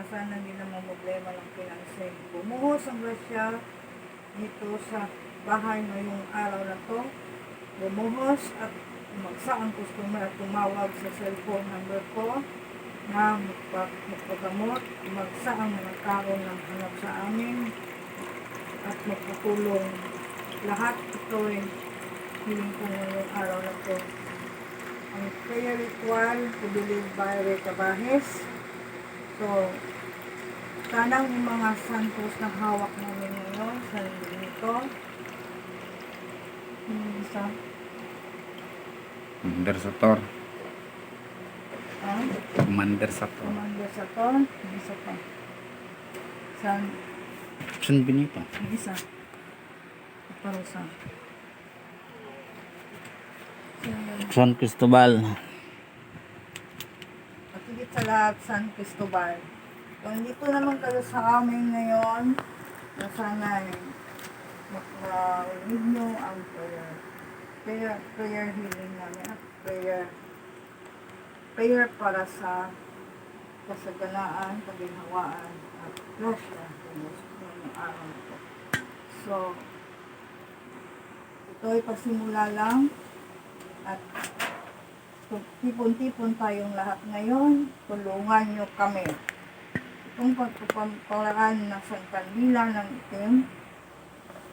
na sana hindi na problema ng pinansin. Bumuhos ang grasya dito sa bahay ngayong araw na to. Bumuhos at umagsa ang customer at tumawag sa cellphone number ko na magpagamot. Umagsa ang mga tao ng hanap sa amin at magpatulong. Lahat ito ay hiling ko ngayong araw na to. Ang prayer ritual to believe by Rita Bahes. So, tanang yung mga santos na hawak namin ngayon sa dito. Isa. Commander Sator. Ah? Commander Sator. Commander Sator. Isa pa. San? San Benito. Isa. Parusa. San Cristobal. At higit sa lahat, San Cristobal. Kung dito naman kayo sa amin ngayon, na sana makarinig nyo ang prayer healing namin at prayer para sa kasaganaan, kaginhawaan at grasya ng araw ito. So, ito ay pasimula lang at tipon-tipon tayong lahat ngayon. Tulungan nyo kami. Itong pagpaparaan ng sangkandila ng itim,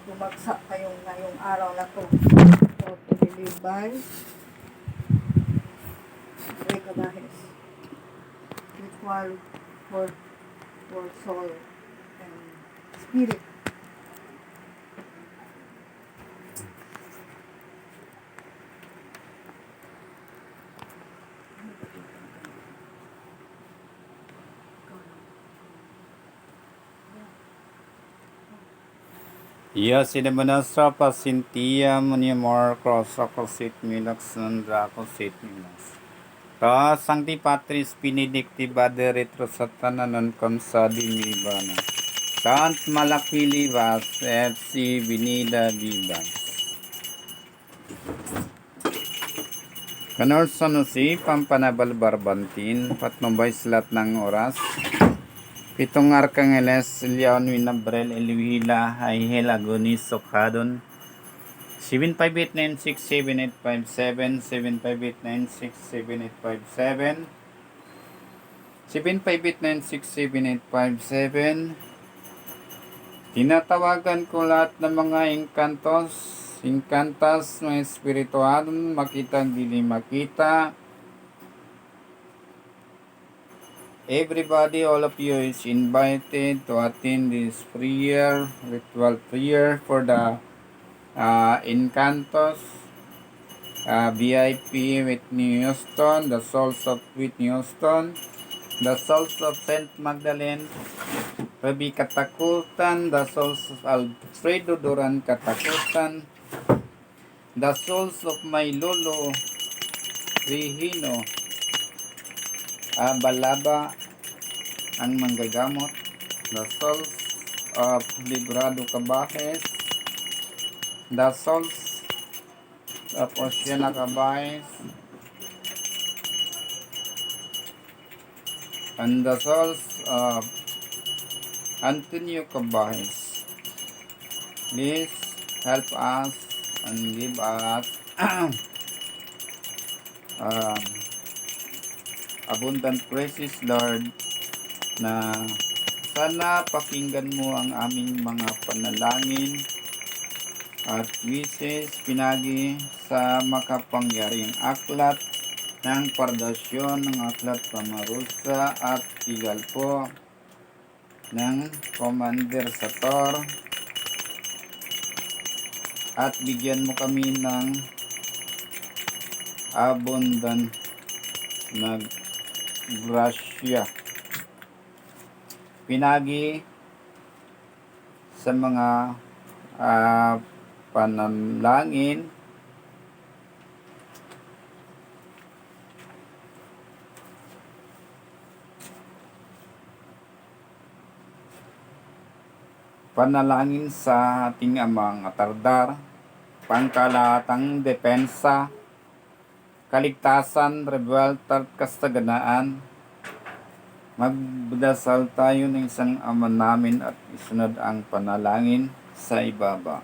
bumagsak kayong ngayong araw na to. So, to believe by Rita Bahes. Ritual for soul and spirit. Iya sinemanasra pasintia munimor crosacosit milax nandracosit milax. Ka Sancti Patris Benedicti Bade Retrosatananan Kamsadi Mibana. Tant Malakili Vas FC Binida Bibas. Kanor Sanusi Pampanabal Barbantin Patnumbay Slat ng Oras. Pitong Arkangeles Leon Winabrel Elwila Aihel Agonis Sokadon 758967857 758967857 758967857. Tinatawagan ko lahat ng mga inkantas ng espiritual, makita hindi makita. Everybody, all of you is invited to attend this prayer, ritual prayer for the Encantos, VIP Whitney Houston, the souls of Whitney Houston, the souls of Saint Magdalene, Rabi Katakutan, the souls of Alfredo Duran Katakutan, the souls of my Lolo Rihino Balaba ang manggagamot, the souls of Librado Cabajes, the souls of Oceana Cabajes, and the souls of Antonio Cabajes. Please help us and give us abundant praises, Lord, na sana pakinggan mo ang aming mga panalangin at wishes pinagi sa makapangyariang aklat ng pardasyon ng aklat pamarusa at tigal po ng Commander Sator, at bigyan mo kami ng abundant na grasya pinagi sa mga panalangin sa ating amang atardar, pangkalahatang depensa, kaligtasan, rebellion, kasaganaan, Magdasal tayo ng isang Ama namin at isunod ang panalangin sa ibaba.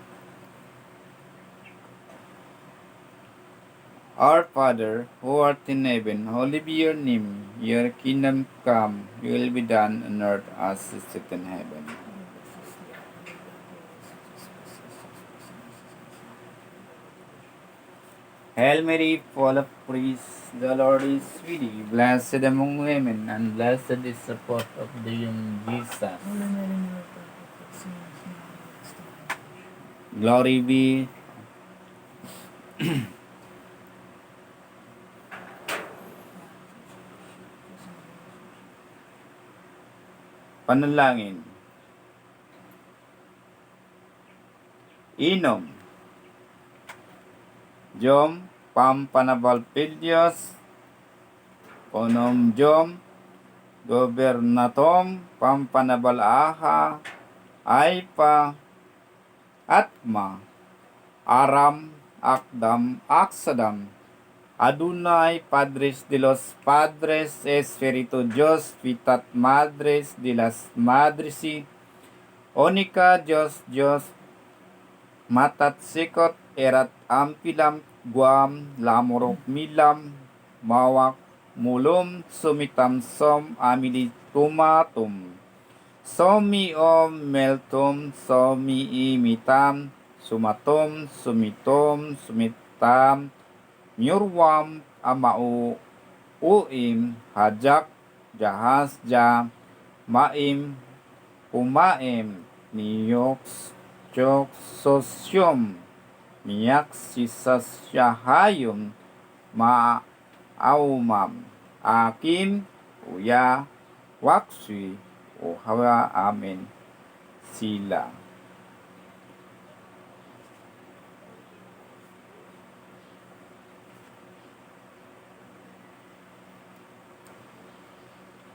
Our Father, who art in heaven, holy be your name. Your kingdom come, your will be done on earth as it is in heaven. Hail Mary, full of grace, the Lord is with thee. Blessed among women, and blessed is the fruit of the womb, Jesus. Glory be. Panalangin. Inom. Jom pampanabal Dios, onom jom gobernatom pampanabal aha, ay pa atma, aram akdam aksadam, Adunay Padres de los Padres, Espiritu Dios, Vitat Madres de las Madres, Onika Dios, Matat Sikot, Erat Ampilam, Guam, Lamorok Milam, Mawak Mulum, Sumitam Som, Amili Tumatum, Somi Om Meltum, Somi Imitam, Sumatum, Sumitam, Murwam, Amau, Uim, Hajak, Jahas, Maim, Pumaim, Niyoks, Chok, Sosyom, Miyak, Sisasyahayom, Maaumam, Akim, Uya, Waksui, Ohawa, Amen, Sila.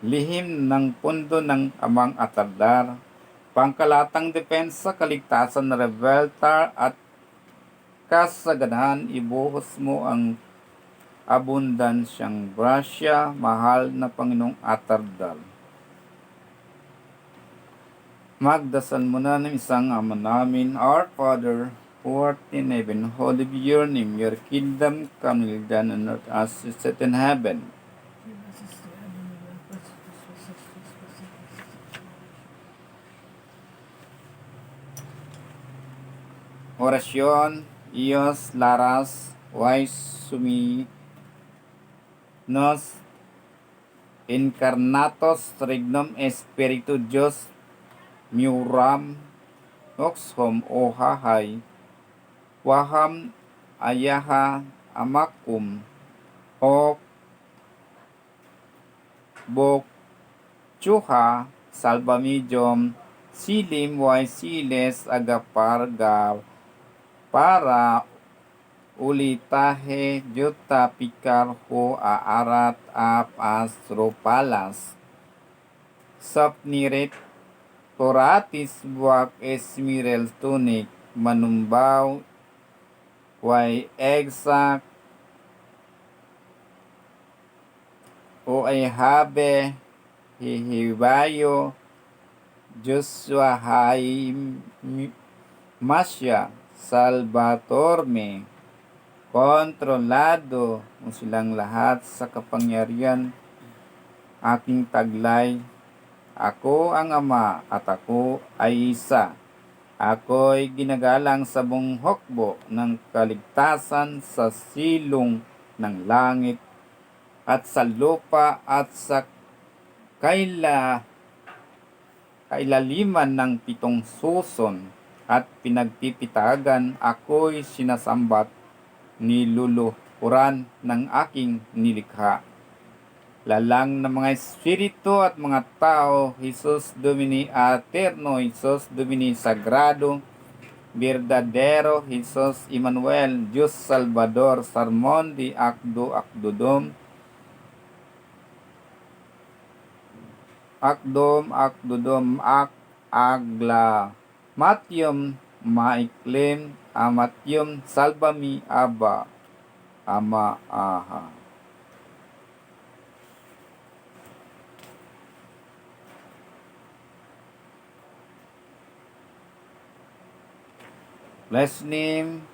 Lihim ng pundo ng Amang Atardar, pangkalatang depensa, kaligtasan na rebeltar at kasaganahan, ibuhos mo ang abundansyang grasya, mahal na Panginoong Atardal. Magdasal muna ng isang Ama namin. Our Father, who art in heaven, holy be your name. Your kingdom come, will be done on earth as it is in heaven. Orasyon, Ios, Laras, Wais, Sumi, Nos, Incarnatos, Regnum, Espiritu Dios, Muram, Oxhom, Ohahay, Waham, Ayaha, Amakum, Ok, Bok, Chuha, Salbamidjom, Silim, Siles, Agapargaw, para ulitahe juta pikarho aarat apas ropalas sapniret toratis buak esmirel tunik manumbaw way egsak o ay habe hihibayo Joshua Haim Masya Salvatorme, kontrolado mo silang lahat sa kapangyarihan, aking taglay. Ako ang Ama at ako ay isa. Ako'y ginagalang sa buong hukbo ng kaligtasan sa silong ng langit at sa lupa at sa kailaliman ng 7 suson. At pinagpipitagan ako'y sinasambat, niluluhuran ng aking nilikha. Lalang ng mga espiritu at mga tao, Jesus Domini Eterno, Jesus Domini Sagrado, Verdadero, Jesus Emmanuel, Diyos Salvador, Sermon di Akdo Akdodom, Agla, Matyom Maiklim, Amatyom Salbami Aba, Ama Aha. blessed name,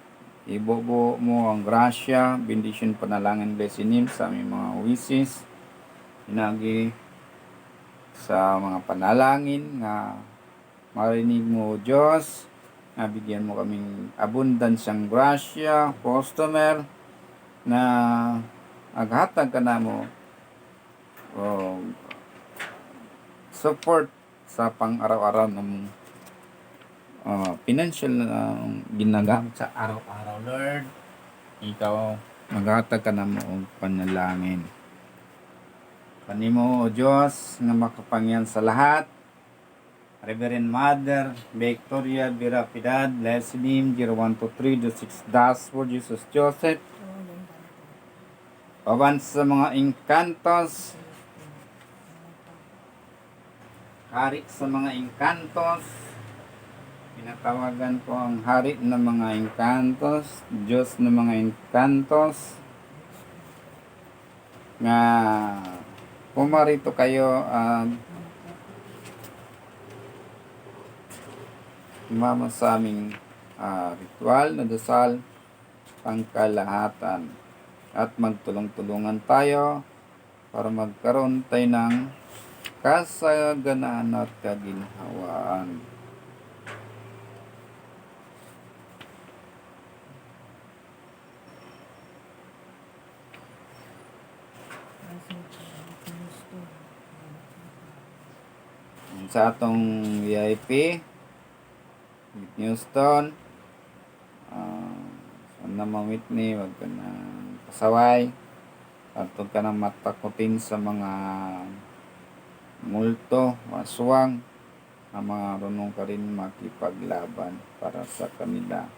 ibubo mo ang grasya, bendisyon, panalangin, blessed name sa aming mga wishes, hinagi sa mga panalangin nga marinig mo, Diyos, na bigyan mo kaming abundansyang grasya, customer, na aghatag ka na mo o support sa pang-araw-araw ng financial na ginagamit sa araw-araw, Lord. Ikaw, maghatag ka na mo og panalangin. Kanimo, O Diyos, na makapangyarihan sa lahat, Reverend Mother Victoria Vera Piedad, blessed name 012326 Dashboard Jesus Joseph, paban sa mga engkantos, hari sa mga engkantos, pinatawagan ko ang hari ng mga engkantos, Diyos ng mga engkantos, nga pumarito kayo at mama sa aming ritual na dasal pangkalahatan at magtulong-tulungan tayo para magkaroon tayo ng kasaganaan at kaginhawaan. Sa atong VIP Whitney Houston, sana mamit ni, wag ka na pasaway, at huwag ka na matakutin sa mga multo, aswang, na marunong ka rin makipaglaban para sa kanila,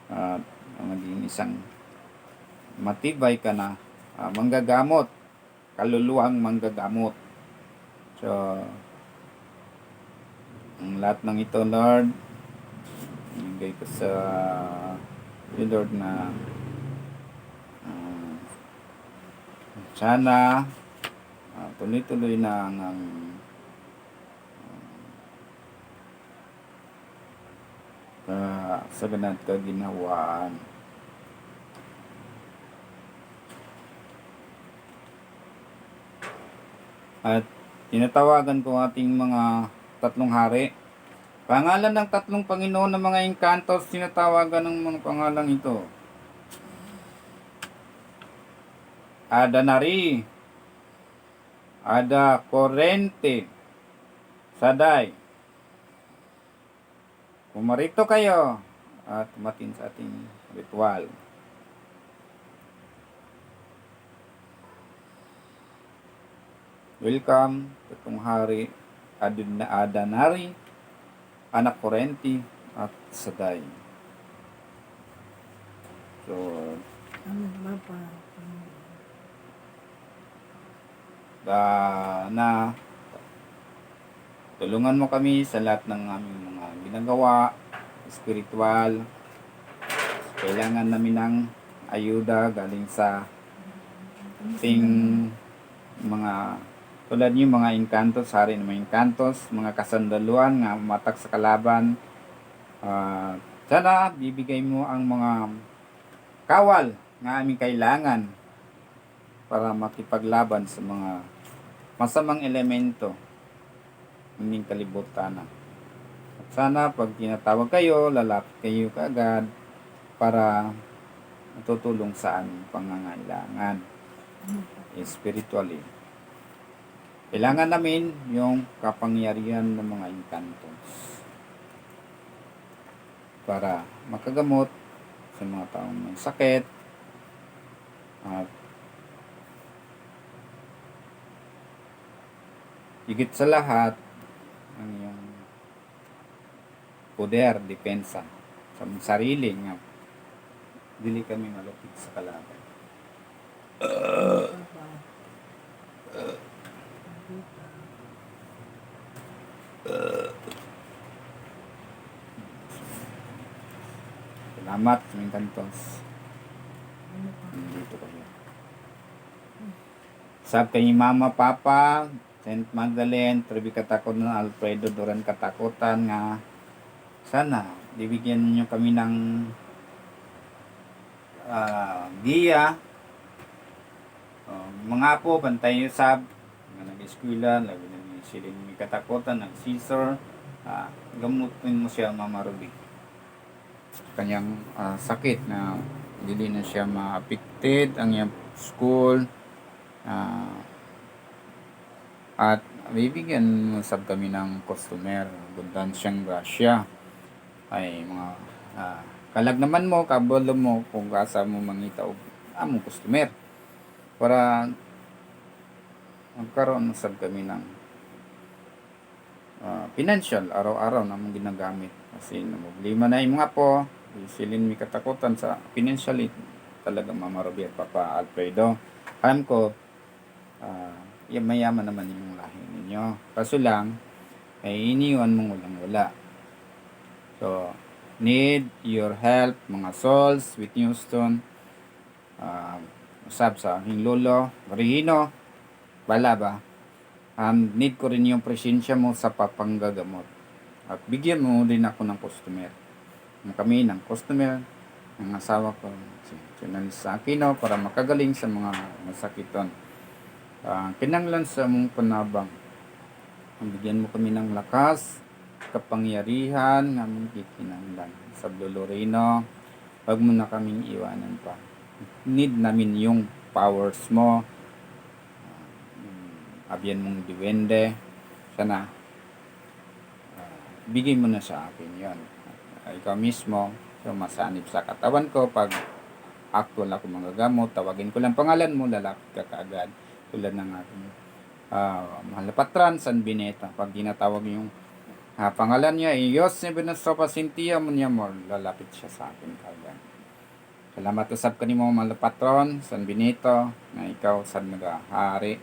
at maging isang matibay ka na manggagamot, kaluluwang manggagamot. So, ang lahat ng ito, Lord, ibigay ko sa Lord na sana tuloy-tuloy na ang kasaganaan at kaginhawaan. At tinatawagan ko ating mga tatlong hari. Pangalan ng tatlong Panginoon ng mga engkantos, tinatawagan ng mga pangalang ito. Adanari, Ada Corrente, Saday. Pumarito kayo at tumatin sa ating ritual. Welcome, itong hari Adanari, Anak Corrente, at Saday. So, na tulungan mo kami sa lahat ng aming mga ginagawa, spiritual. Kailangan namin ng ayuda galing sa ating mga tulad yung mga engkantos, hari ng mga engkantos, mga kasandaluan nga matak sa kalaban. Sana bibigay mo ang mga kawal nga aming kailangan para makipaglaban sa mga masamang elemento ng kalibutan. At sana pag tinatawag kayo, lalapit kayo kaagad para matutulong sa aming pangangailangan spiritually. Kailangan namin yung kapangyarihan ng mga engkantos para makagamot sa mga taong may sakit at higit sa lahat ang iyong poder, depensa sa sarili nga dili kami malupit sa kalaban. Salamat sa mga kantos. Dito kayo. Sab kay Mama, Papa, Saint Magdalene, Trevi Katakot ng Alfredo Duran Katakutan nga sana bibigyan niyo kami ng giya. Mga po, bantay niyo sab, mga nag-eskwela, labi na ni siling may katakutan, nag-Caesar, gamutin mo siya, Mama Ruby. Kanyang sakit na dili na siya ma-affected ang iyang school, at bibigyan mo sab kami ng customer, bundan siyang grasya. Ay mga kalag naman mo, kabalo mo kung asa mo mangita og among customer para magkaroon sab kami ng financial araw-araw na mong ginagamit. Kasi problema na yung mga po, silin mi katakutan sa financially talaga, Mama Ruby at Papa Alfredo. Alam ko mayaman naman yung lahi ninyo, kaso lang ay iniwan mong walang wala. So need your help, mga souls with Houston, usab sa aking lolo Marihino, bala ba, need ko rin yung presensya mo sa papanggagamot, at bigyan mo din ako ng customer, kami ng customer ng asawa ko, si Journalist Aquino, para makagaling sa mga masakiton. Kinanglan sa mong panabang, bigyan mo kami ng lakas, kapangyarihan nga mong kikinanglan sa Loreno. Wag mo na kaming iwanan pa. Need namin yung powers mo, abyan mong diwende. Sana bigay mo na sa akin yon. Ikaw mismo so masanib sa katawan ko. Pag actual ako magagamot, tawagin ko lang pangalan mo, lalapit ka kaagad, tulad ng ating mahal na patron San Benito. Pag dinatawag yung pangalan niya ay Yosef Benasopa Cynthia Munyamor, lalapit siya sa akin kaagad. Salamat usap ka ni mo, mahal na patron San Benito, na ikaw sad nagahari,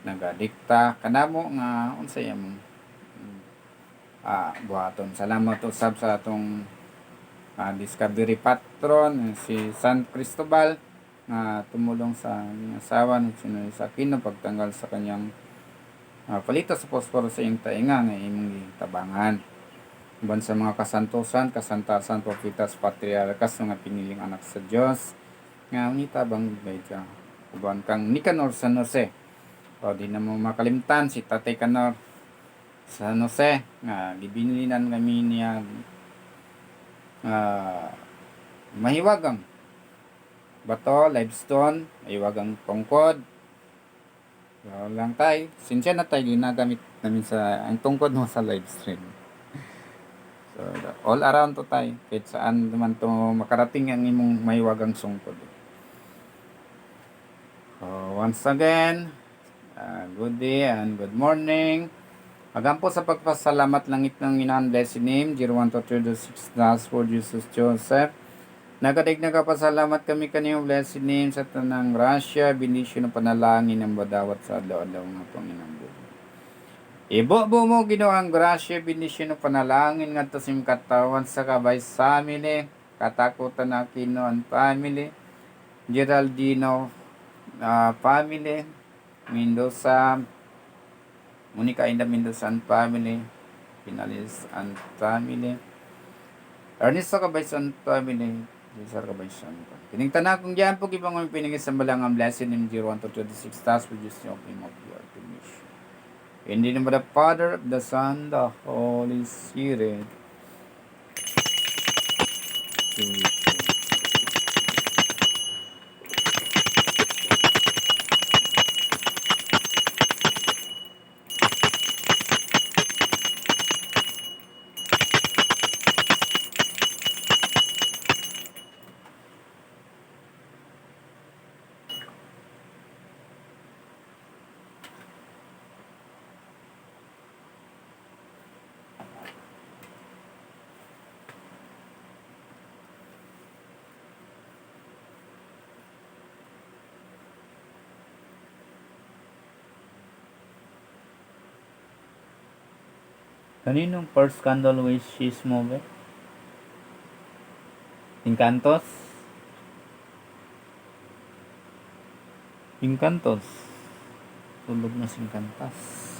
nagadikta kanamo nga unsay among buhaton. Salamat usab sa atong discovery patron si San Cristobal na tumulong sa asawa ni Journalist Aquino pagtanggal sa kanyang palito sa posporo sa iyong tainga nga imong tabangan. Uban sa mga kasantosan, kasantasan, propitas, patriarkas, mga piniling anak sa Dios nga unitabang medya uban kang Nicanor San Jose. O di na mo makalimtan si Tatay Canor San Jose nga gibinilinan kami niya mahiwagang bato, limestone, mahiwagang tungkod. So lang tay, sinsya na tayo ginagamit namin sa ang tungkod mo sa live stream. So all around to tay, kahit saan naman to makarating ang imong mahiwagang sungkod. So once again, good day and good morning. Agampo sa pagpasalamat langit ng Ginaan blessed name 012326 for Jesus Joseph. Nagadig nagapasalamat kami kaniyong blessed name sa tanang grasya, bendisyon ng panalangin ng badawat sa adlaw-adlaw ng Panginoon. Ibo mo Ginoong grasya, bendisyon ng panalangin ngadto sa imong katawan sa Kabay family, katakutan na Kinoan family, Geraldino family, Mendoza, Monica Inda Mendoza family, Pinalis and family, Ernest Kabaysan family, Cesar Kabaysan. Kining tanan kung diyan po gibang ang pinigis sa balangang blessing in 0126 task with just yung of your permission. In the name of the Father, the Son, the Holy Spirit. Kaninong first candle wishes mo ba? Encantos? Encantos. Tulog na si Encantas.